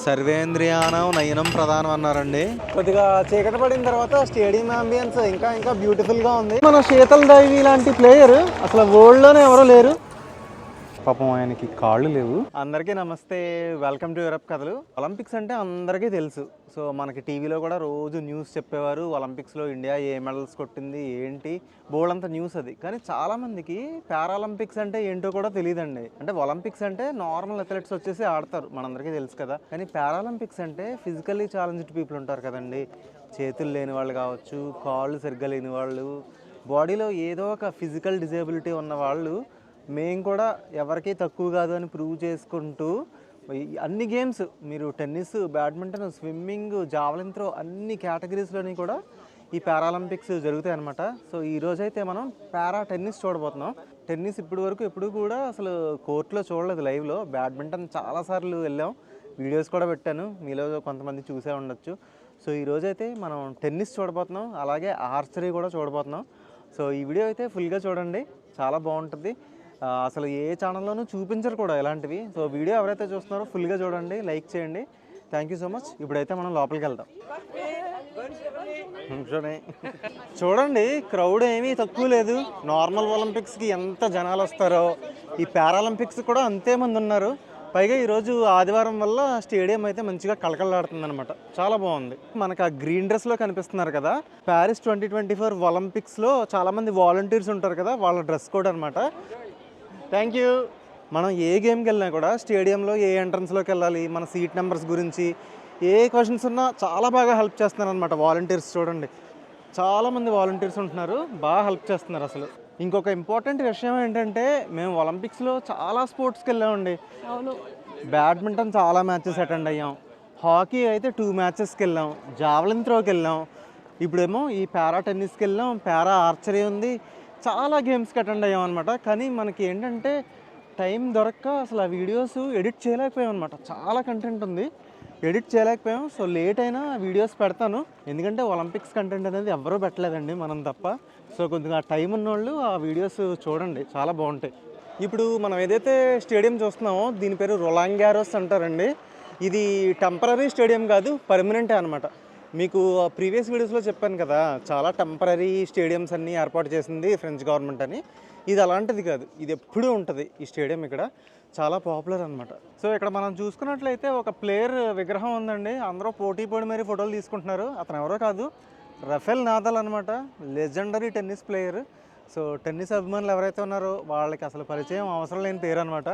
సర్వేంద్రియానం నయనం ప్రధానం అన్నారండి. కొద్దిగా చీకటి పడిన తర్వాత స్టేడియం అంబియన్స్ ఇంకా బ్యూటిఫుల్గా ఉంది. మన శీతల్ దైవి లాంటి ప్లేయర్ అసలు వరల్డ్లోనే ఎవరో లేరు. పాపం ఆయనకి కాళ్ళు లేవు. అందరికీ నమస్తే, వెల్కమ్ టు యూరప్ కథలు. ఒలింపిక్స్ అంటే అందరికీ తెలుసు. సో మనకి టీవీలో కూడా రోజు న్యూస్ చెప్పేవారు. ఒలింపిక్స్లో ఇండియా ఏ మెడల్స్ కొట్టింది ఏంటి బోల్డ్ న్యూస్ అది. కానీ చాలామందికి పారాలింపిక్స్ అంటే ఏంటో కూడా తెలియదండి. అంటే ఒలింపిక్స్ అంటే నార్మల్ అథ్లెట్స్ వచ్చేసి ఆడతారు, మనందరికీ తెలుసు కదా. కానీ పారాలింపిక్స్ అంటే ఫిజికల్లీ ఛాలెంజ్డ్ పీపుల్ ఉంటారు కదండి. చేతులు లేని వాళ్ళు కావచ్చు, కాళ్ళు సరిగ్గా లేని వాళ్ళు, బాడీలో ఏదో ఒక ఫిజికల్ డిజేబిలిటీ ఉన్న వాళ్ళు మేము కూడా ఎవరికీ తక్కువ కాదు అని ప్రూవ్ చేసుకుంటూ అన్ని గేమ్స్, మీరు tennis, badminton, swimming, javelin throw అన్ని కేటగిరీస్లోని కూడా ఈ పారాలింపిక్స్ జరుగుతాయి అన్నమాట. సో ఈరోజైతే మనం పారా టెన్నిస్ చూడబోతున్నాం. టెన్నిస్ ఎప్పుడు కూడా అసలు కోర్టులో చూడలేదు లైవ్లో. బ్యాడ్మింటన్ చాలాసార్లు వెళ్ళాం, వీడియోస్ కూడా పెట్టాను, మీలో కొంతమంది చూసే ఉండొచ్చు. సో ఈరోజైతే మనం టెన్నిస్ చూడబోతున్నాం, అలాగే ఆర్చరీ కూడా చూడబోతున్నాం. సో ఈ వీడియో అయితే ఫుల్గా చూడండి, చాలా బాగుంటుంది. అసలు ఏ ఛానల్లోనూ చూపించరు కూడా ఇలాంటివి. సో వీడియో ఎవరైతే చూస్తున్నారో ఫుల్గా చూడండి, లైక్ చేయండి. Thank you so much. ఇప్పుడైతే మనం లోపలికి వెళ్దాం. చూడండి, క్రౌడ్ ఏమీ తక్కువ లేదు. నార్మల్ ఒలింపిక్స్కి ఎంత జనాలు వస్తారో ఈ పారాలింపిక్స్ కూడా అంతే మంది ఉన్నారు. పైగా ఈరోజు ఆదివారం వల్ల స్టేడియం అయితే మంచిగా కళకళలాడుతుంది అనమాట. చాలా బాగుంది. మనకు ఆ గ్రీన్ డ్రెస్లో కనిపిస్తున్నారు కదా, ప్యారిస్ 2024 ఒలింపిక్స్లో చాలామంది వాలంటీర్స్ ఉంటారు కదా, వాళ్ళ డ్రెస్ కోడ్ అనమాట. Thank you. మనం ఏ గేమ్కి వెళ్ళినా కూడా స్టేడియంలో ఏ ఎంట్రన్స్లోకి వెళ్ళాలి, మన సీట్ నెంబర్స్ గురించి ఏ క్వశ్చన్స్ ఉన్నా చాలా బాగా హెల్ప్ చేస్తున్నారు అనమాట వాలంటీర్స్. చూడండి, చాలామంది వాలంటీర్స్ ఉంటున్నారు, బాగా హెల్ప్ చేస్తున్నారు అసలు. ఇంకొక ఇంపార్టెంట్ విషయం ఏంటంటే, మేము ఒలింపిక్స్లో చాలా స్పోర్ట్స్కి వెళ్ళామండి. అవును, బ్యాడ్మింటన్ చాలా మ్యాచెస్ అటెండ్ అయ్యాం, హాకీ అయితే 2 మ్యాచెస్కి వెళ్ళాం, జావలిన్ త్రోకి వెళ్ళాం, ఇప్పుడేమో ఈ పారా టెన్నిస్కి వెళ్ళాం, పారా ఆర్చరీ ఉంది, చాలా గేమ్స్కి అటెండ్ అయ్యాం అనమాట. కానీ మనకి ఏంటంటే టైం దొరక్క అసలు ఆ వీడియోస్ ఎడిట్ చేయలేకపోయాం అనమాట. చాలా కంటెంట్ ఉంది, ఎడిట్ చేయలేకపోయాం. సో లేట్ అయినా వీడియోస్ పెడతాను, ఎందుకంటే ఒలింపిక్స్ కంటెంట్ అనేది ఎవరూ పెట్టలేదండి, మనం తప్ప. సో కొద్దిగా టైం ఉన్నోళ్ళు ఆ వీడియోస్ చూడండి, చాలా బాగుంటాయి. ఇప్పుడు మనం ఏదైతే స్టేడియం చూస్తున్నామో దీని పేరు రొలాంగ్ గ్యారోస్ అంటారండి. ఇది టెంపరీ స్టేడియం కాదు, పర్మనెంటే అనమాట. మీకు ప్రీవియస్ వీడియోస్లో చెప్పాను కదా, చాలా టెంపరీ స్టేడియంస్ అన్నీ ఏర్పాటు చేసింది ఫ్రెంచ్ గవర్నమెంట్ అని. ఇది అలాంటిది కాదు, ఇది ఎప్పుడూ ఉంటుంది ఈ స్టేడియం. ఇక్కడ చాలా పాపులర్ అనమాట. సో ఇక్కడ మనం చూసుకున్నట్లయితే ఒక ప్లేయర్ విగ్రహం ఉందండి. అందరూ పోటీ పడి మరీ ఫోటోలు తీసుకుంటున్నారు. అతను ఎవరో కాదు, రఫెల్ నాదల్ అనమాట, legendary tennis player. So tennis అభిమానులు ఎవరైతే ఉన్నారో వాళ్ళకి అసలు పరిచయం అవసరం లేని పేరు అనమాట,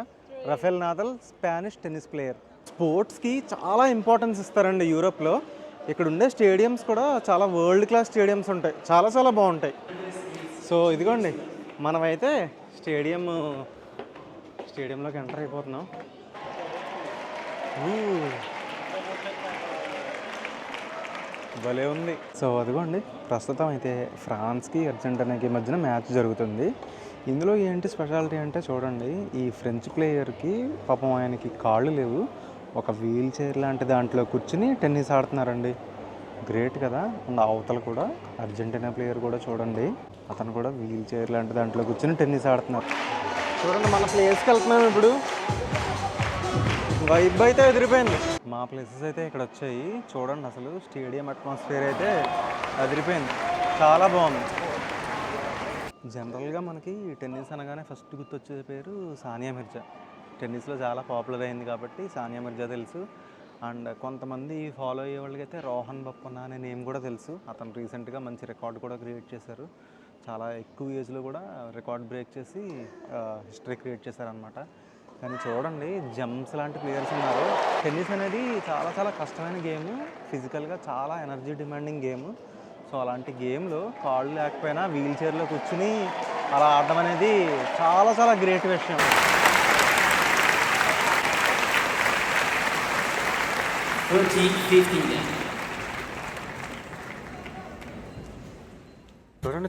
Rafael Nadal, Spanish tennis player. స్పోర్ట్స్కి చాలా ఇంపార్టెన్స్ ఇస్తారండి యూరోప్లో. ఇక్కడ ఉండే స్టేడియంస్ కూడా చాలా వరల్డ్ క్లాస్ స్టేడియంస్ ఉంటాయి, చాలా చాలా బాగుంటాయి. సో ఇదిగోండి, మనమైతే స్టేడియంలోకి ఎంటర్ అయిపోతున్నాం. భలే ఉంది. సో అదిగోండి, ప్రస్తుతం అయితే ఫ్రాన్స్కి అర్జెంటీనాకి మధ్యన మ్యాచ్ జరుగుతుంది. ఇందులో ఏంటి స్పెషాలిటీ అంటే చూడండి, ఈ ఫ్రెంచ్ ప్లేయర్కి పాపం ఆయనకి కాళ్ళు లేవు, ఒక వీల్ చైర్ లాంటి దాంట్లో కూర్చుని టెన్నిస్ ఆడుతున్నారండి. గ్రేట్ కదా. అండ్ అవతల కూడా అర్జెంటీనా ప్లేయర్ కూడా చూడండి, అతను కూడా వీల్ చైర్ లాంటి దాంట్లో కూర్చుని టెన్నిస్ ఆడుతున్నారు. చూడండి, మన ప్లేస్కి వెళ్తున్నాం ఇప్పుడు. వైబ్ అయితే ఎదిరిపోయింది. మా ప్లేసెస్ అయితే ఇక్కడ వచ్చాయి. చూడండి, అసలు స్టేడియం అట్మాస్ఫియర్ అయితే అదిరిపోయింది, చాలా బాగుంది. జనరల్గా మనకి టెన్నిస్ అనగానే ఫస్ట్ గుర్తొచ్చే పేరు సానియా మిర్జా. టెన్నిస్లో చాలా పాపులర్ అయింది కాబట్టి సానియా మిర్జా తెలుసు. అండ్ కొంతమంది ఫాలో అయ్యే వాళ్ళకైతే రోహన్ బొప్పన్న అనే నేమ్ కూడా తెలుసు. అతను రీసెంట్గా మంచి రికార్డ్ కూడా క్రియేట్ చేశారు. చాలా ఎక్కువ ఏజ్లో కూడా రికార్డ్ బ్రేక్ చేసి హిస్టరీ క్రియేట్ చేశారనమాట. కానీ చూడండి, జంప్స్ లాంటి ప్లేయర్స్ ఉన్నారు. టెన్నిస్ అనేది చాలా చాలా కష్టమైన గేమ్, ఫిజికల్గా చాలా ఎనర్జీ డిమాండింగ్ గేమ్. సో అలాంటి గేమ్లో కాళ్ళు లేకపోయినా వీల్ చైర్లో కూర్చుని అలా ఆడడం అనేది చాలా చాలా గ్రేట్ విషయం.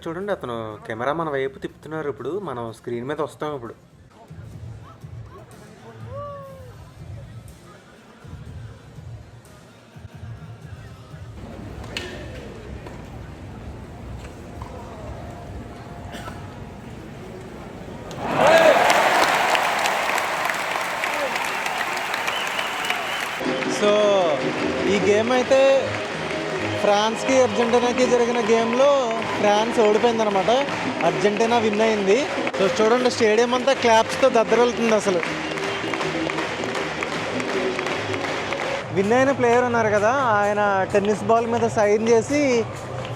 చూడండి, అతను కెమెరా మన వైపు తిప్పుతున్నారు. ఇప్పుడు మనం స్క్రీన్ మీద వస్తాం. ఇప్పుడు సో ఈ గేమ్ అయితే ఫ్రాన్స్కి అర్జెంటీనాకి జరిగిన గేమ్లో ఫ్రాన్స్ ఓడిపోయిందనమాట. అర్జెంటీనా విన్ అయింది. సో చూడండి, స్టేడియం అంతా క్లాప్స్తో దద్దరెళ్తుంది. అసలు విన్ అయిన ప్లేయర్ ఉన్నారు కదా, ఆయన టెన్నిస్ బాల్ మీద సైన్ చేసి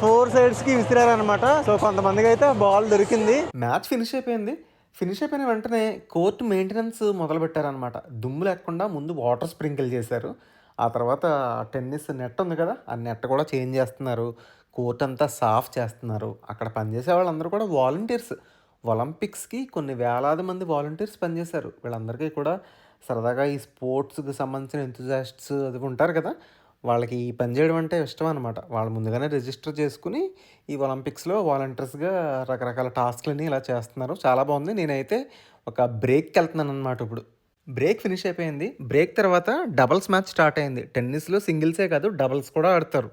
4 సైడ్స్కి విసిరారనమాట. సో కొంతమందికి అయితే బాల్ దొరికింది. మ్యాచ్ ఫినిష్ అయిపోయింది. ఫినిష్ అయిపోయిన వెంటనే కోర్టు మెయింటెనెన్స్ మొదలుపెట్టారనమాట. దుమ్ము లేకుండా ముందు వాటర్ స్ప్రింకిల్ చేశారు. ఆ తర్వాత టెన్నిస్ నెట్ ఉంది కదా, ఆ నెట్ కూడా చేంజ్ చేస్తున్నారు. కోర్ట్ అంతా సాఫ్ చేస్తున్నారు. అక్కడ పనిచేసే వాళ్ళందరూ కూడా వాలంటీర్స్. ఒలింపిక్స్కి కొన్ని వేలాది మంది వాలంటీర్స్ పనిచేశారు. వీళ్ళందరికీ కూడా సరదాగా ఈ స్పోర్ట్స్కి సంబంధించిన ఎంతూజియాస్ట్స్ అది ఉంటారు కదా, వాళ్ళకి ఈ పని చేయడం అంటే ఇష్టం అనమాట. వాళ్ళు ముందుగానే రిజిస్టర్ చేసుకుని ఈ ఒలింపిక్స్లో వాలంటీర్స్గా రకరకాల టాస్క్లని ఇలా చేస్తున్నారు. చాలా బాగుంది. నేనైతే ఒక బ్రేక్కి వెళ్తున్నాను అనమాట. ఇప్పుడు బ్రేక్ ఫినిష్ అయిపోయింది. బ్రేక్ తర్వాత డబుల్స్ మ్యాచ్ స్టార్ట్ అయింది. టెన్నిస్లో సింగిల్సే కాదు, డబుల్స్ కూడా ఆడతారు.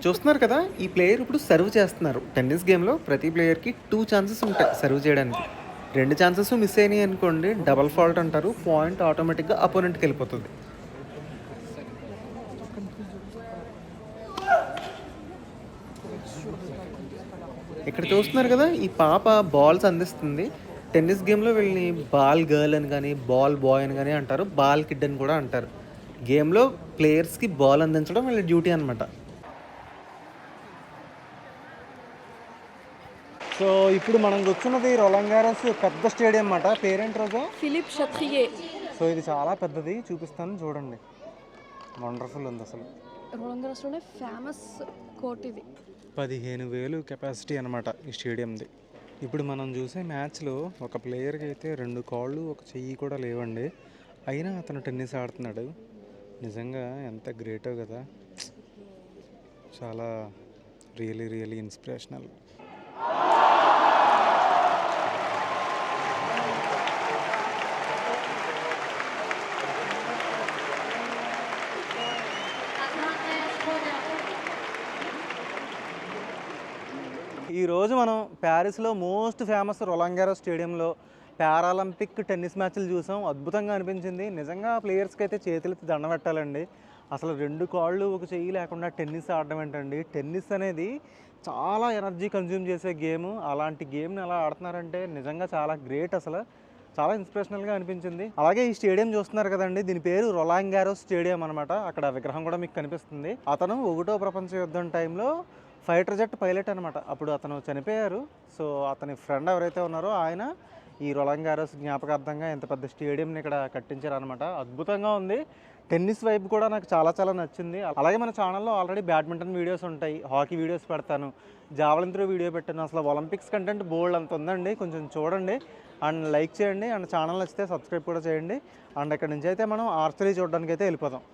చూస్తున్నారు కదా, ఈ ప్లేయర్ ఇప్పుడు సర్వ్ చేస్తున్నారు. టెన్నిస్ గేమ్లో ప్రతి ప్లేయర్కి 2 ఛాన్సెస్ ఉంటాయి సర్వ్ చేయడానికి. 2 ఛాన్సెస్ మిస్ అయినాయి అనుకోండి, డబల్ ఫాల్ట్ అంటారు. పాయింట్ ఆటోమేటిక్గా అపోనెంట్కి వెళ్ళిపోతుంది. ఇక్కడ చూస్తున్నారు కదా, ఈ పాప బాల్స్ అందిస్తుంది. టెన్నిస్ గేమ్లో వీళ్ళని బాల్ గర్ల్ అని కానీ బాల్ బాయ్ అని కానీ అంటారు. బాల్ కిడ్ అని కూడా అంటారు. గేమ్లో ప్లేయర్స్కి బాల్ అందించడం వీళ్ళ డ్యూటీ అనమాట. సో ఇప్పుడు మనం కూర్చున్నది రోలాండ్ గారోస్ పెద్ద స్టేడియం అన్నమాట. పేరేంటి రోజు? ఫిలిప్ షత్రియే. సో ఇది చాలా పెద్దది, చూపిస్తాను చూడండి. వండర్ఫుల్ ఉంది అసలు. రోలాండ్ గారోస్లోనే ఫేమస్ కోర్ట్ ఇది. 15,000 కెపాసిటీ అనమాట ఈ స్టేడియంది. ఇప్పుడు మనం చూసే మ్యాచ్లో ఒక ప్లేయర్కి అయితే 2 కాళ్ళు 1 చెయ్యి కూడా లేవండి. అయినా అతను టెన్నిస్ ఆడుతున్నాడు. నిజంగా ఎంత గ్రేటో కదా. చాలా రియలీ ఇన్స్పిరేషనల్. ఈరోజు మనం ప్యారిస్లో మోస్ట్ ఫేమస్ రోలాండ్ గారోస్ స్టేడియంలో పారాలింపిక్ టెన్నిస్ మ్యాచ్లు చూసాం. అద్భుతంగా అనిపించింది. నిజంగా ప్లేయర్స్కి అయితే చేతులెత్తి దండం పెట్టాలండి. అసలు 2 కాళ్ళు 1 చెయ్యి లేకుండా టెన్నిస్ ఆడడం ఏంటండి. టెన్నిస్ అనేది చాలా ఎనర్జీ కన్జ్యూమ్ చేసే గేమ్. అలాంటి గేమ్ని ఎలా ఆడుతున్నారంటే నిజంగా చాలా గ్రేట్. అసలు చాలా ఇన్స్పిరేషనల్గా అనిపించింది. అలాగే ఈ స్టేడియం చూస్తున్నారు కదండి, దీని పేరు రోలాండ్ గారోస్ స్టేడియం అనమాట. అక్కడ విగ్రహం కూడా మీకు కనిపిస్తుంది. అతను 1వ ప్రపంచ యుద్ధం టైంలో ఫైటర్ జెట్ పైలట్ అనమాట. అప్పుడు అతను చనిపోయారు. సో అతని ఫ్రెండ్ ఎవరైతే ఉన్నారో ఆయన ఈ రోలాండ్ గారోస్ జ్ఞాపకార్థంగా ఎంత పెద్ద స్టేడియంని ఇక్కడ కట్టించారనమాట. అద్భుతంగా ఉంది. టెన్నిస్ వైపు కూడా నాకు చాలా నచ్చింది. అలాగే మన ఛానల్లో ఆల్రెడీ బ్యాడ్మింటన్ వీడియోస్ ఉంటాయి, హాకీ వీడియోస్ పెడతాను, జావలిన్ త్రో వీడియో పెట్టాను. అసలు ఒలింపిక్స్ కంటెంట్ బోల్డ్ అంత ఉందండి. కొంచెం చూడండి అండ్ లైక్ చేయండి అండ్ ఛానల్ నచ్చితే సబ్స్క్రైబ్ కూడా చేయండి. అండ్ ఇక్కడ నుంచి అయితే మనం ఆర్చరీ చూడడానికి అయితే వెళ్ళిపోదాం.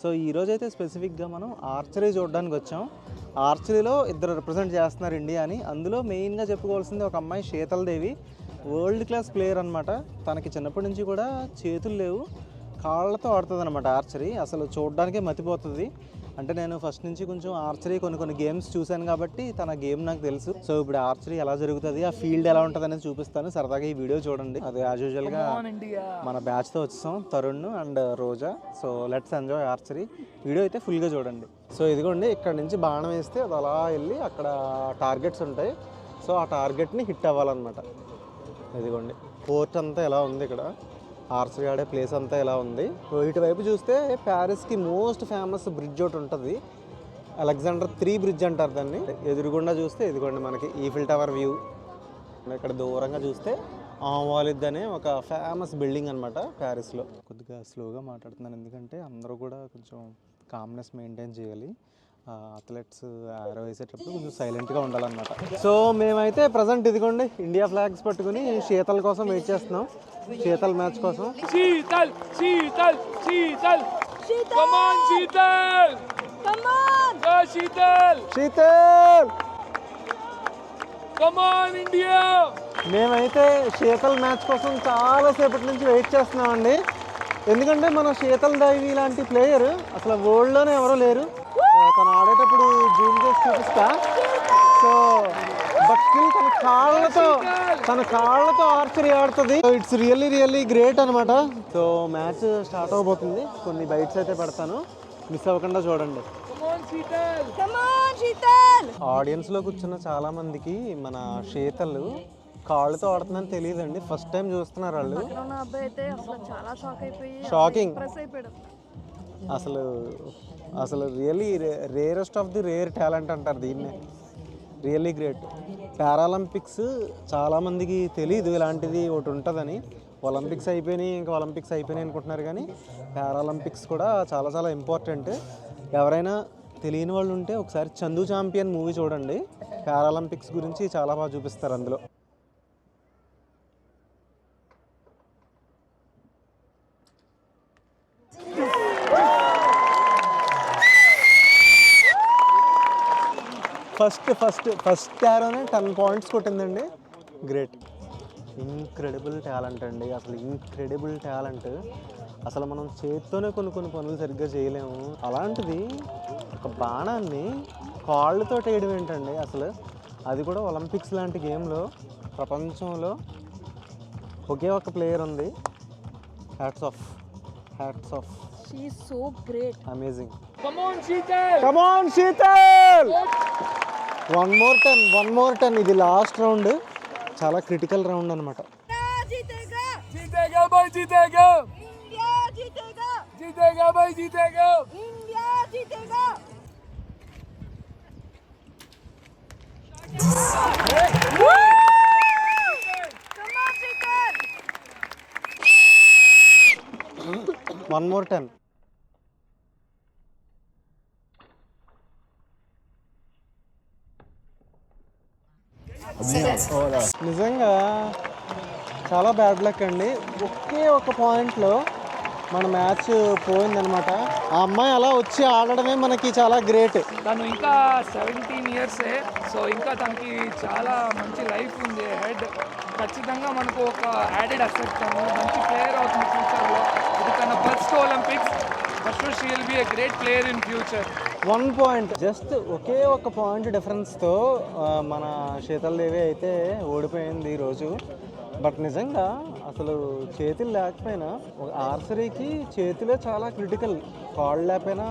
సో ఈరోజైతే స్పెసిఫిక్గా మనం ఆర్చరీ చూడడానికి వచ్చాం. ఆర్చరీలో 2 రిప్రజెంట్ చేస్తున్నారు ఇండియాని. అందులో మెయిన్గా చెప్పుకోవాల్సింది ఒక అమ్మాయి శీతల్ దేవి. వరల్డ్ క్లాస్ ప్లేయర్ అనమాట. తనకి చిన్నప్పటి నుంచి కూడా చేతులు లేవు, కాళ్ళతో ఆడుతుంది అనమాట ఆర్చరీ. అసలు చూడడానికే మతిపోతుంది. అంటే నేను ఫస్ట్ నుంచి కొంచెం ఆర్చరీ కొన్ని గేమ్స్ చూశాను కాబట్టి తన గేమ్ నాకు తెలుసు. సో ఇప్పుడు ఆర్చరీ ఎలా జరుగుతుంది, ఆ ఫీల్డ్ ఎలా ఉంటుంది అనేది చూపిస్తాను. సరదాగా ఈ వీడియో చూడండి. అది యాజ్ యూజువల్గా మన బ్యాచ్తో వచ్చాం, Tarun and Roja. So let's enjoy archery. Video అయితే ఫుల్గా చూడండి. సో ఇదిగోండి, ఇక్కడ నుంచి బాణం వేస్తే అది అలా వెళ్ళి అక్కడ టార్గెట్స్ ఉంటాయి. సో ఆ టార్గెట్ని హిట్ అవ్వాలన్నమాట. ఇదిగోండి కోర్ట్ అంతా ఎలా ఉంది, ఇక్కడ ఆర్చరీ ఆడే ప్లేస్ అంతా ఎలా ఉంది. ఇటువైపు చూస్తే ప్యారిస్కి మోస్ట్ ఫేమస్ బ్రిడ్జ్ ఒకటి ఉంటుంది, అలెగ్జాండర్ 3 బ్రిడ్జ్ అంటారు దాన్ని. ఎదురుగుండా చూస్తే ఇదిగోండి మనకి ఈఫిల్ టవర్ వ్యూ. ఇక్కడ దూరంగా చూస్తే ఆవాలిద్ అనే ఒక ఫేమస్ బిల్డింగ్ అనమాట ప్యారిస్లో. కొద్దిగా స్లోగా మాట్లాడుతున్నాను ఎందుకంటే అందరూ కూడా కొంచెం కామ్నెస్ మెయింటైన్ చేయాలి. అథ్లెట్స్ ఆరో వేసేటప్పుడు కొంచెం సైలెంట్గా ఉండాలన్నమాట. సో మేమైతే ప్రజెంట్ ఇదిగోండి ఇండియా ఫ్లాగ్స్ పట్టుకుని శీతల్ కోసం వెయిట్ చేస్తున్నాం, శీతల్ మ్యాచ్ కోసం. Sheetal Sheetal Sheetal come on Sheetal come on Sheetal Sheetal come on India. మేమైతే శీతల్ మ్యాచ్ కోసం చాలాసేపటి నుంచి వెయిట్ చేస్తున్నామండి. ఎందుకంటే మన శీతల్ దేవి లాంటి ప్లేయర్ అసలు వరల్డ్లోనే ఎవరో లేరు. తను ఆడేటప్పుడు జూమ్ చేసి చూపిస్తా. స్కిల్ తన కాళ్ళతో ఆర్చరీ ఆడుతుంది. ఇట్స్ రియల్లీ గ్రేట్ అనమాట. సో మ్యాచ్ స్టార్ట్ అవబోతుంది. కొన్ని బైట్స్ అయితే పెడతాను, మిస్ అవ్వకుండా చూడండి. ఆడియన్స్ లో కూర్చున్న చాలా మందికి మన శీతల్ కాళ్ళతో ఆడుతుందని తెలియదండి. ఫస్ట్ టైం చూస్తున్నారు వాళ్ళు. షాకింగ్ అసలు really rarest of the rare talent అంటారు దీన్నే. Really great. పారాలింపిక్స్ చాలామందికి తెలియదు ఇలాంటిది ఒకటి ఉంటుందని. ఒలింపిక్స్ అయిపోయినాయి అనుకుంటున్నారు, కానీ పారాలింపిక్స్ కూడా చాలా ఇంపార్టెంట్. ఎవరైనా తెలియని వాళ్ళు ఉంటే ఒకసారి చందు ఛాంపియన్ మూవీ చూడండి. పారాలింపిక్స్ గురించి చాలా బాగా చూపిస్తారు అందులో. ఫస్ట్ యారోనే 10 points కొట్టిందండి. గ్రేట్. ఇంక్రెడిబుల్ టాలెంట్ అండి. అసలు ఇంక్రెడిబుల్ టాలెంట్. అసలు మనం చేత్తోనే కొన్ని పనులు సరిగ్గా చేయలేము. అలాంటిది ఒక బాణాన్ని కాళ్ళతో వేయడం ఏంటండి అసలు. అది కూడా ఒలింపిక్స్ లాంటి గేమ్లో. ప్రపంచంలో ఒకే ఒక ప్లేయర్ ఉంది. Hats off. She is so great. Amazing. Come on, Sheetal! One more turn. ఇది లాస్ట్ రౌండ్, చాలా క్రిటికల్ రౌండ్ అనమాట. जीतेगा भाई, जीतेगा भाई, जीतेगा. One more turn. నిజంగా చాలా బ్యాడ్ లక్ అండి. ఒకే ఒక పాయింట్లో మన మ్యాచ్ పోయిందనమాట. ఆ అమ్మాయి అలా వచ్చి ఆడడమే మనకి చాలా గ్రేట్. తను ఇంకా 17 years, సో ఇంకా తనకి చాలా మంచి లైఫ్ ఉంది హెడ్. ఖచ్చితంగా మనకు ఒక యాడెడ్ అసెట్. తను మంచి ప్లేయర్ అవుతుంది ఫ్యూచర్లో. ఇది తన first Olympics. First she will be a great player in future. 1 point, just ఒకే ఒక పాయింట్ డిఫరెన్స్తో మన శీతల్ దేవి అయితే ఓడిపోయింది ఈరోజు. బట్ నిజంగా అసలు చేతులు లేకపోయినా, ఆర్చరీకి చేతులే చాలా క్రిటికల్. కాళ్ళు లేకపోయినా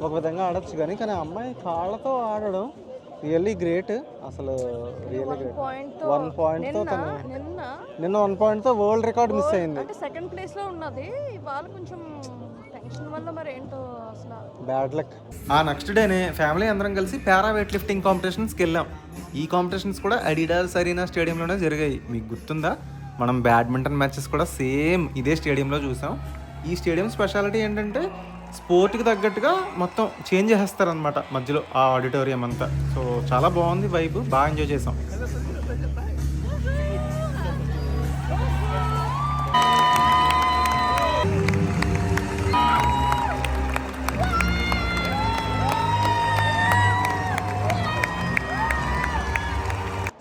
ఒక విధంగా ఆడొచ్చు, కానీ అమ్మాయి కాళ్ళతో ఆడడం రియల్లీ గ్రేట్. అసలు రియల్లీ గ్రేట్. 1 pointతో తను నిన్న 1 pointతో వరల్డ్ రికార్డ్ మిస్ అయింది. సెకండ్ ప్లేస్లో ఉన్నది. వాళ్ళు కొంచెం టెన్షన్ వల్ల మరి ఏంటో అసలు బ్యాడ్ లక్. ఆ నెక్స్ట్ డేనే ఫ్యామిలీ అందరం కలిసి పారా వెయిట్ లిఫ్టింగ్ కాంపిటీషన్స్కి వెళ్ళాం. ఈ కాంపిటీషన్స్ కూడా అడిడాస్ అరీనా స్టేడియంలోనే జరిగాయి. మీకు గుర్తుందా? మనం బ్యాడ్మింటన్ మ్యాచెస్ కూడా సేమ్ ఇదే స్టేడియంలో చూసాం. ఈ స్టేడియం స్పెషాలిటీ ఏంటంటే స్పోర్ట్కి తగ్గట్టుగా మొత్తం చేంజ్ చేసేస్తారనమాట మధ్యలో ఆ ఆడిటోరియం అంతా. సో చాలా బాగుంది వైబ్, బాగా ఎంజాయ్ చేసాం.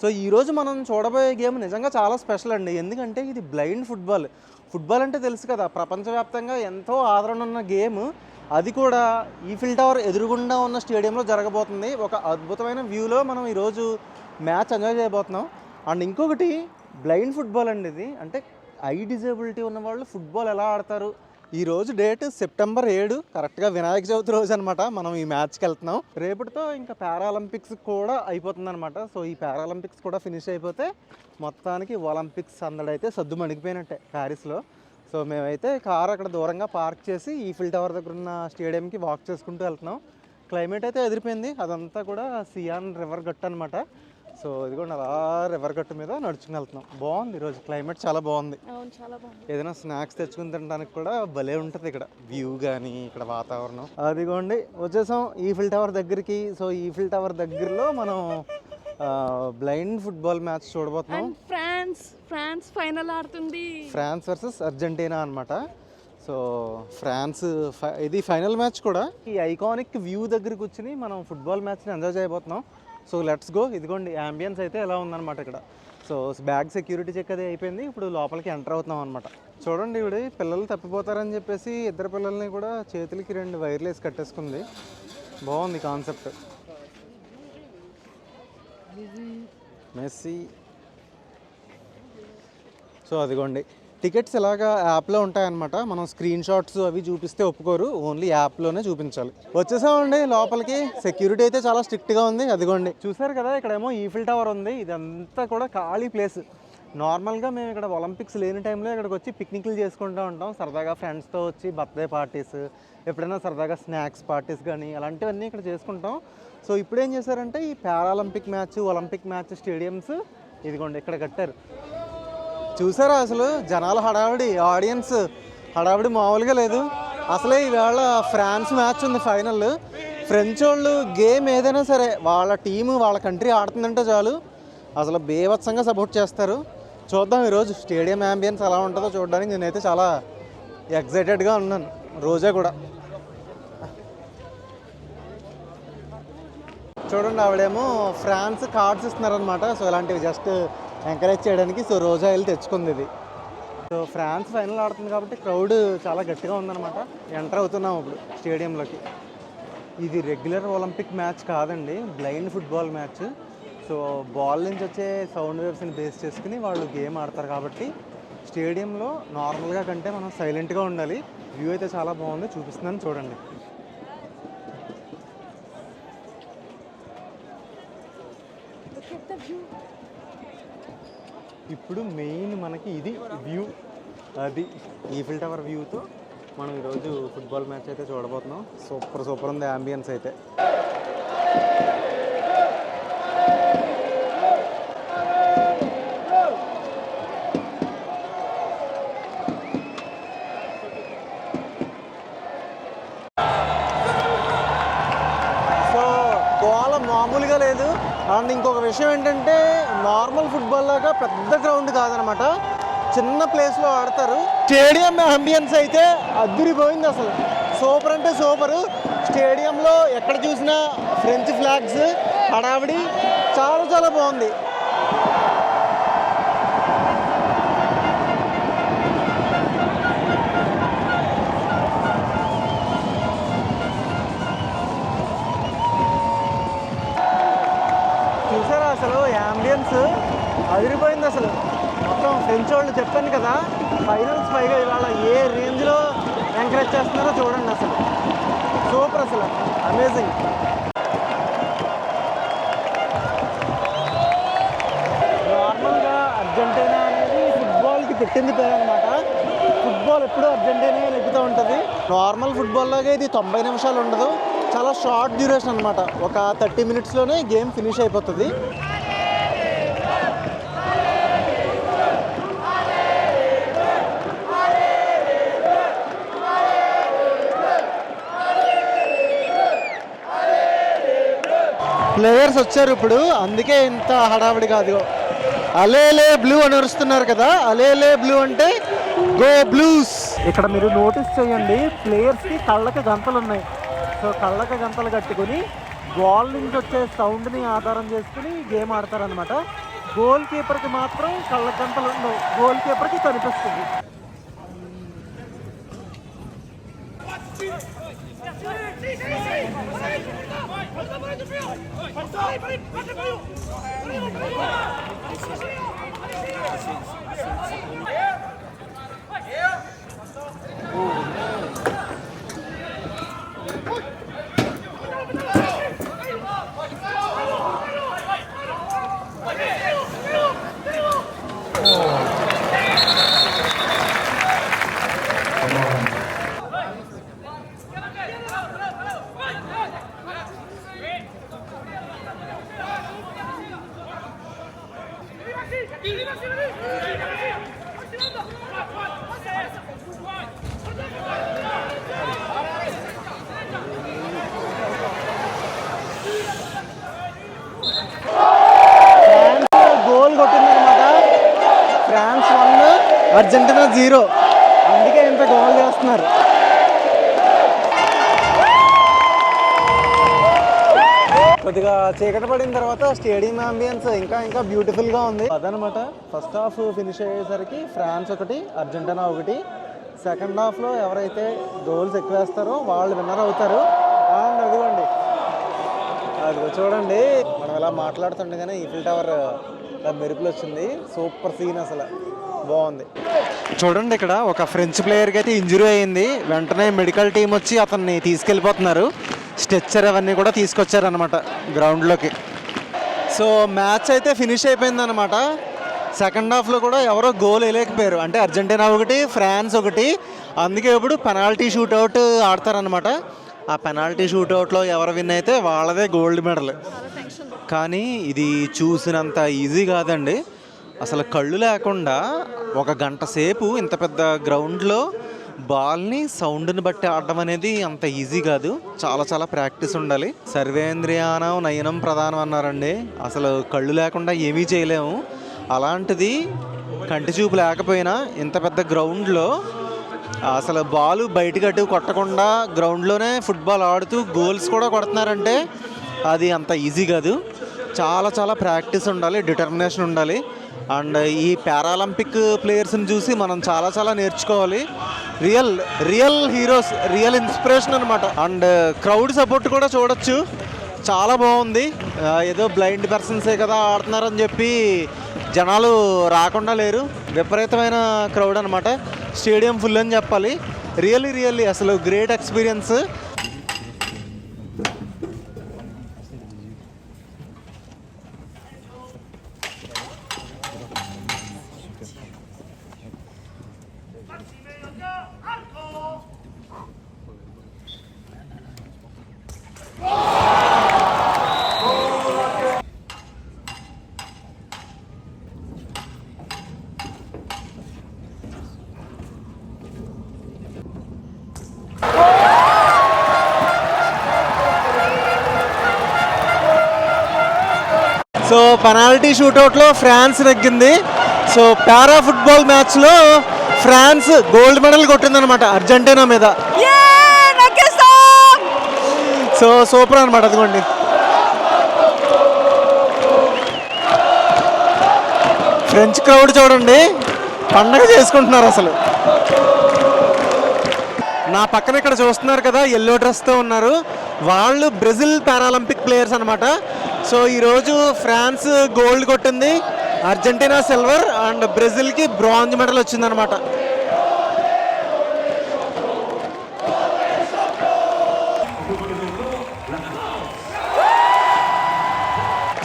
సో ఈరోజు మనం చూడబోయే గేమ్ నిజంగా చాలా స్పెషల్ అండి. ఎందుకంటే ఇది బ్లైండ్ ఫుట్బాల్. ఫుట్బాల్ అంటే తెలుసు కదా, ప్రపంచవ్యాప్తంగా ఎంతో ఆదరణ ఉన్న గేమ్. అది కూడా ఈఫిల్ టవర్ ఎదురుగుండా ఉన్న స్టేడియంలో జరగబోతుంది. ఒక అద్భుతమైన వ్యూలో మనం ఈరోజు మ్యాచ్ ఎంజాయ్ చేయబోతున్నాం. అండ్ ఇంకొకటి బ్లైండ్ ఫుట్బాల్ అండి ఇది. అంటే ఐ డిజేబిలిటీ ఉన్న వాళ్ళు ఫుట్బాల్ ఎలా ఆడతారు. ఈరోజు డేట్ సెప్టెంబర్ 7, కరెక్ట్గా వినాయక చవితి రోజు అనమాట. మనం ఈ మ్యాచ్కి వెళ్తున్నాం. రేపటితో ఇంకా పారాలింపిక్స్ కూడా అయిపోతుంది అనమాట. సో ఈ పారాలింపిక్స్ కూడా ఫినిష్ అయిపోతే మొత్తానికి ఒలింపిక్స్ అందడైతే సద్దు మణిగిపోయినట్టే ప్యారిస్లో. సో మేమైతే కార్ అక్కడ దూరంగా పార్క్ చేసి ఈఫిల్ టవర్ దగ్గర ఉన్న స్టేడియంకి వాక్ చేసుకుంటూ వెళ్తున్నాం. క్లైమేట్ అయితే ఎదిరిపోయింది. అదంతా కూడా సియాన్ రివర్ గట్టు అనమాట. సో ఇదిగోండి అలా రివర్ గట్టు మీద నడుచుకుని వెళ్తున్నాం. బాగుంది ఈరోజు, క్లైమేట్ చాలా బాగుంది. ఏదైనా స్నాక్స్ తెచ్చుకుని తినడానికి కూడా భలే ఉంటుంది ఇక్కడ వ్యూ కానీ ఇక్కడ వాతావరణం. అదిగోండి వచ్చేసాం ఈఫిల్ టవర్ దగ్గరికి. సో ఈఫిల్ టవర్ దగ్గరలో మనం బ్లైండ్ ఫుట్బాల్ మ్యాచ్ చూడబోతున్నాం. ఫ్రాన్స్ ఫైనల్ ఆడుతుంది. ఫ్రాన్స్ వర్సెస్ అర్జెంటీనా అనమాట. సో ఫ్రాన్స్ ఇది ఫైనల్ మ్యాచ్ కూడా. ఈ ఐకానిక్ వ్యూ దగ్గరికి వచ్చి మనం ఫుట్బాల్ మ్యాచ్ని ఎంజాయ్ చేయబోతున్నాం. So let's go. ఇదిగోండి యాంబియన్స్ అయితే ఎలా ఉందన్నమాట ఇక్కడ. సో బ్యాగ్ సెక్యూరిటీ చెక్ అది అయిపోయింది. ఇప్పుడు లోపలికి ఎంటర్ అవుతున్నాం అనమాట. చూడండి ఇవిడ పిల్లలు తప్పిపోతారని చెప్పేసి ఇద్దరు పిల్లల్ని కూడా చేతులకి 2 వైర్లు వేసి కట్టేసుకుంది. బాగుంది కాన్సెప్ట్. మెస్సీ. సో అదిగోండి టికెట్స్ ఇలాగా యాప్లో ఉంటాయన్నమాట. మనం స్క్రీన్ షాట్స్ అవి చూపిస్తే ఒప్పుకోరు, ఓన్లీ యాప్లోనే చూపించాలి. వచ్చేసామండి లోపలికి. సెక్యూరిటీ అయితే చాలా స్ట్రిక్ట్గా ఉంది. అదిగోండి చూసారు కదా, ఇక్కడేమో ఈఫిల్ టవర్ ఉంది. ఇదంతా కూడా ఖాళీ ప్లేస్. నార్మల్గా మేము ఇక్కడ ఒలింపిక్స్ లేని టైంలో ఇక్కడికి వచ్చి పిక్నిక్లు చేసుకుంటూ ఉంటాం సరదాగా ఫ్రెండ్స్తో వచ్చి. బర్త్డే పార్టీస్, ఎప్పుడైనా సరదాగా స్నాక్స్ పార్టీస్ కానీ అలాంటివన్నీ ఇక్కడ చేసుకుంటాం. సో ఇప్పుడు ఏం చేశారంటే ఈ Paralympic match, Olympic match stadiums ఇదిగోండి ఇక్కడ కట్టారు. చూసారా అసలు జనాల హడావిడి, ఆడియన్స్ హడావిడి మామూలుగా లేదు. అసలే ఈవేళ ఫ్రాన్స్ మ్యాచ్ ఉంది ఫైనల్. ఫ్రెంచ్ వాళ్ళు గేమ్ ఏదైనా సరే వాళ్ళ టీము వాళ్ళ కంట్రీ ఆడుతుందంటే చాలు అసలు బేవత్సంగా సపోర్ట్ చేస్తారు. చూద్దాం ఈరోజు స్టేడియం యాంబియన్స్ ఎలా ఉంటుందో చూడడానికి నేనైతే చాలా ఎక్సైటెడ్గా ఉన్నాను. రోజా కూడా చూడండి, ఆవిడేమో ఫ్రాన్స్ కార్డ్స్ ఇస్తున్నారనమాట. సో ఇలాంటివి జస్ట్ ఎంకరేజ్ చేయడానికి. సో రోజా వెళ్ళి తెచ్చుకుంది ఇది. సో ఫ్రాన్స్ ఫైనల్ ఆడుతుంది కాబట్టి క్రౌడ్ చాలా గట్టిగా ఉందన్నమాట. ఎంటర్ అవుతున్నాం ఇప్పుడు స్టేడియంలోకి. ఇది రెగ్యులర్ ఒలింపిక్ మ్యాచ్ కాదండి, blind football match. So ball నుంచి వచ్చే సౌండ్ వేవ్స్ని బేస్ చేసుకుని వాళ్ళు గేమ్ ఆడతారు కాబట్టి స్టేడియంలో నార్మల్గా కంటే మనం సైలెంట్గా ఉండాలి. వ్యూ అయితే చాలా బాగుంది, చూపిస్తున్నాను చూడండి. ఇప్పుడు మెయిన్ మనకి ఇది వ్యూ, అది ఈఫిల్ టవర్ వ్యూతో మనం ఈరోజు ఫుట్బాల్ మ్యాచ్ అయితే చూడబోతున్నాం. సూపర్ ఉంది అంబియన్స్ అయితే. మామూలుగా లేదు. అండ్ ఇంకొక విషయం ఏంటంటే నార్మల్ ఫుట్బాల్ లాగా పెద్ద గ్రౌండ్ కాదనమాట, చిన్న ప్లేస్లో ఆడతారు. స్టేడియం అంబియన్స్ అయితే అద్దిరిపోయింది అసలు. సూపర్ అంటే సూపరు. స్టేడియంలో ఎక్కడ చూసినా ఫ్రెంచ్ ఫ్లాగ్స్ హడావిడి చాలా బాగుంది. చూసారా అసలు యాంబియన్స్ అదిరిపోయింది అసలు. మొత్తం ఫ్రెంచ్ వాళ్ళు చెప్పాను కదా, ఫైనల్స్ పైగా ఇవాళ ఏ రేంజ్లో ఎంకరేజ్ చేస్తున్నారో చూడండి అసలు. సూపర్ అసలు, అమేజింగ్. నార్మల్గా అర్జెంటీనా అనేది ఫుట్బాల్కి పెట్టింది పేరు అనమాట. ఫుట్బాల్ ఎప్పుడూ అర్జెంటీనా నెగ్గుతూ ఉంటుంది. నార్మల్ ఫుట్బాల్ లాగా ఇది 90 నిమిషాలు ఉండదు, చాలా షార్ట్ డ్యూరేషన్ అనమాట. ఒక 30 మినిట్స్లోనే గేమ్ ఫినిష్ అయిపోతుంది. ప్లేయర్స్ వచ్చారు ఇప్పుడు, అందుకే ఇంత హడావిడి కాదు. అలేలే బ్లూ అని అరుస్తున్నారు కదా, అలేలే బ్లూ అంటే గో బ్లూస్. ఇక్కడ మీరు నోటీస్ చేయండి, ప్లేయర్స్కి కళ్ళకి గంతలు ఉన్నాయి. సో కళ్ళకి గంతలు కట్టుకుని బాల్ నుంచి వచ్చే సౌండ్ని ఆధారం చేసుకుని గేమ్ ఆడతారనమాట. గోల్ కీపర్కి మాత్రం కళ్ళ గంతలు ఉండవు, గోల్ కీపర్కి కనిపిస్తుంది. గోల్ కొట్టిందనమాట. ఫ్రాన్స్ 1 అర్జెంటీనా 0, అందుకే ఇంత గోల్ చేస్తున్నారు. కొద్దిగా చీకటి పడిన తర్వాత స్టేడియం అంబియన్స్ ఇంకా బ్యూటిఫుల్గా ఉంది. అదనమాట. ఫస్ట్ హాఫ్ ఫినిష్ అయ్యేసరికి ఫ్రాన్స్ 1, అర్జెంటీనా 1. సెకండ్ హాఫ్లో ఎవరైతే గోల్స్ ఎక్కువ వేస్తారో వాళ్ళు విన్నర్ అవుతారు. అండ్ అదిగోండి, అదిగో చూడండి, మనం ఇలా మాట్లాడుతుండగానే ఈఫిల్ టవర్ మెరుపులు వచ్చింది. సూపర్ సీన్ అసలు, బాగుంది. చూడండి ఇక్కడ ఒక ఫ్రెంచ్ ప్లేయర్కి అయితే ఇంజురీ అయింది. వెంటనే మెడికల్ టీం వచ్చి అతన్ని తీసుకెళ్ళిపోతున్నారు. స్ట్రెచ్చర్ అవన్నీ కూడా తీసుకొచ్చారనమాట గ్రౌండ్లోకి. సో మ్యాచ్ అయితే ఫినిష్ అయిపోయిందనమాట. సెకండ్ హాఫ్లో కూడా ఎవరో గోల్ వేయలేకపోయారు. అంటే అర్జెంటీనా ఒకటి, ఫ్రాన్స్ ఒకటి. అందుకే ఇప్పుడు పెనాల్టీ షూట్అవుట్ ఆడతారనమాట. ఆ పెనాల్టీ షూట్అవుట్లో ఎవరు విన్ అయితే వాళ్ళదే గోల్డ్ మెడల్. కానీ ఇది చూసినంత ఈజీ కాదండి. అసలు కళ్ళు లేకుండా ఒక గంట సేపు ఇంత పెద్ద గ్రౌండ్లో బాల్ని సౌండ్ని బట్టి ఆడడం అనేది అంత ఈజీ కాదు. చాలా చాలా ప్రాక్టీస్ ఉండాలి. సర్వేంద్రియానం నయనం ప్రధానం అన్నారండి. అసలు కళ్ళు లేకుండా ఏమీ చేయలేము. అలాంటిది కంటి చూపు లేకపోయినా ఇంత పెద్ద గ్రౌండ్లో అసలు బాల్ బయటకు అటు కొట్టకుండా గ్రౌండ్లోనే ఫుట్బాల్ ఆడుతూ గోల్స్ కూడా కొడుతున్నారంటే అది అంత ఈజీ కాదు. చాలా చాలా ప్రాక్టీస్ ఉండాలి, డిటర్మినేషన్ ఉండాలి. అండ్ ఈ పారాలింపిక్ ప్లేయర్స్ని చూసి మనం చాలా చాలా నేర్చుకోవాలి. రియల్ హీరోస్, రియల్ ఇన్స్పిరేషన్ అనమాట. అండ్ క్రౌడ్ సపోర్ట్ కూడా చూడొచ్చు, చాలా బాగుంది. ఏదో బ్లైండ్ పర్సన్సే కదా ఆడుతున్నారని చెప్పి జనాలు రాకుండా లేరు. విపరీతమైన క్రౌడ్ అనమాట. స్టేడియం ఫుల్ అని చెప్పాలి. రియల్లీ అసలు గ్రేట్ ఎక్స్పీరియన్స్. సో పెనాల్టీ షూట్అవుట్లో ఫ్రాన్స్ నెగ్గింది. సో పారా ఫుట్బాల్ మ్యాచ్లో ఫ్రాన్స్ గోల్డ్ మెడల్ కొట్టిందనమాట అర్జెంటీనా మీద. సో సూపర్ అనమాట. అదిగోండి, ఫ్రెంచ్ క్రౌడ్ చూడండి, పండగ చేసుకుంటున్నారు అసలు. నా పక్కన ఇక్కడ చూస్తున్నారు కదా, ఎల్లో డ్రెస్తో ఉన్నారు, వాళ్ళు బ్రెజిల్ పారాలింపిక్ ప్లేయర్స్ అనమాట. సో ఈరోజు ఫ్రాన్స్ గోల్డ్ కొట్టింది, అర్జెంటీనా సిల్వర్, అండ్ బ్రెజిల్కి బ్రాంజ్ మెడల్ వచ్చిందనమాట.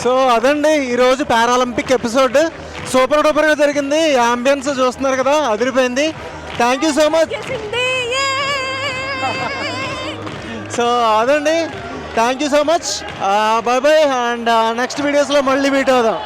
సో అదండి ఈరోజు పారాలింపిక్ ఎపిసోడ్. సూపర్ డూపర్గా జరిగింది. అంబియన్స్ చూస్తున్నారు కదా, అదిరిపోయింది. Thank you so much. So అదండి, thank you so much. Bye bye. And next వీడియోస్లో మళ్ళీ మీట్ అవుదాం.